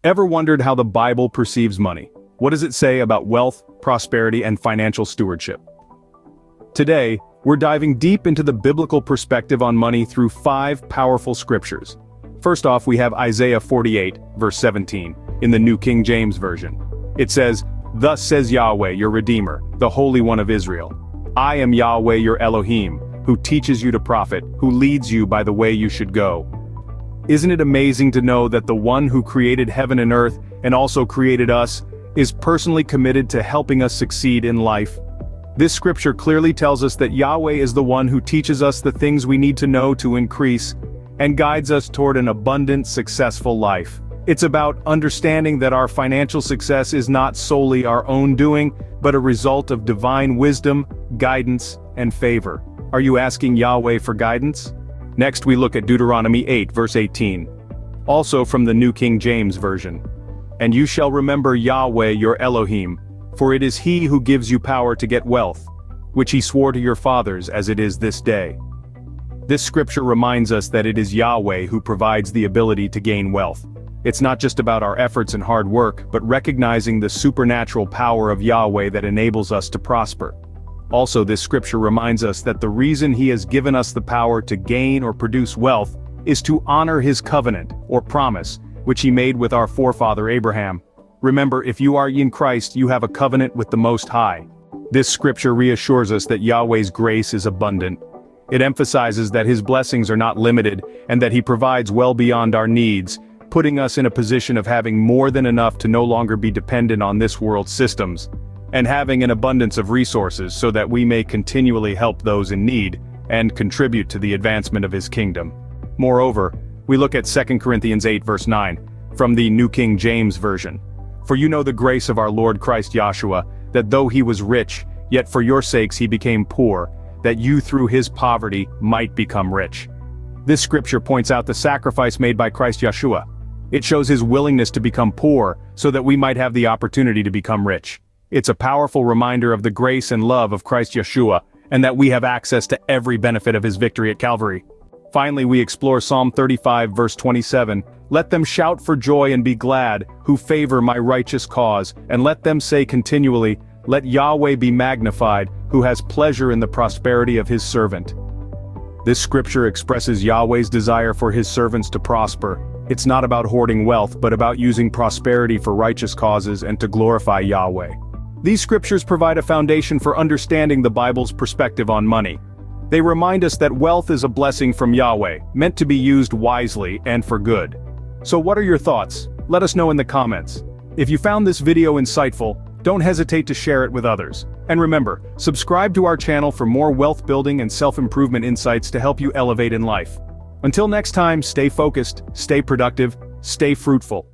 Ever wondered how the Bible perceives money? What does it say about wealth, prosperity, and financial stewardship? Today, we're diving deep into the biblical perspective on money through 5 powerful scriptures. First off, we have Isaiah 48, verse 17, in the New King James Version. It says, "Thus says Yahweh, your Redeemer, the Holy One of Israel. I am Yahweh your Elohim, who teaches you to profit, who leads you by the way you should go." Isn't it amazing to know that the one who created heaven and earth, and also created us, is personally committed to helping us succeed in life? This scripture clearly tells us that Yahweh is the one who teaches us the things we need to know to increase, and guides us toward an abundant, successful life. It's about understanding that our financial success is not solely our own doing, but a result of divine wisdom, guidance, and favor. Are you asking Yahweh for guidance? Next, we look at Deuteronomy 8, verse 18. Also from the New King James Version. "And you shall remember Yahweh your Elohim, for it is he who gives you power to get wealth, which he swore to your fathers as it is this day." This scripture reminds us that it is Yahweh who provides the ability to gain wealth. It's not just about our efforts and hard work, but recognizing the supernatural power of Yahweh that enables us to prosper. Also, this scripture reminds us that the reason he has given us the power to gain or produce wealth is to honor his covenant, or promise, which he made with our forefather Abraham. Remember, if you are in Christ, you have a covenant with the Most High. This scripture reassures us that Yahweh's grace is abundant. It emphasizes that his blessings are not limited, and that he provides well beyond our needs, putting us in a position of having more than enough to no longer be dependent on this world's systems, and having an abundance of resources so that we may continually help those in need, and contribute to the advancement of his kingdom. Moreover, we look at 2 Corinthians 8 verse 9, from the New King James Version. "For you know the grace of our Lord Christ Yahshua, that though he was rich, yet for your sakes he became poor, that you through his poverty might become rich." This scripture points out the sacrifice made by Christ Yahshua. It shows his willingness to become poor, so that we might have the opportunity to become rich. It's a powerful reminder of the grace and love of Christ Yeshua, and that we have access to every benefit of his victory at Calvary. Finally, we explore Psalm 35 verse 27, "Let them shout for joy and be glad, who favor my righteous cause, and let them say continually, let Yahweh be magnified, who has pleasure in the prosperity of his servant." This scripture expresses Yahweh's desire for his servants to prosper. It's not about hoarding wealth, but about using prosperity for righteous causes and to glorify Yahweh. These scriptures provide a foundation for understanding the Bible's perspective on money. They remind us that wealth is a blessing from Yahweh, meant to be used wisely and for good. So what are your thoughts? Let us know in the comments. If you found this video insightful, don't hesitate to share it with others. And remember, subscribe to our channel for more wealth building and self-improvement insights to help you elevate in life. Until next time, stay focused, stay productive, stay fruitful.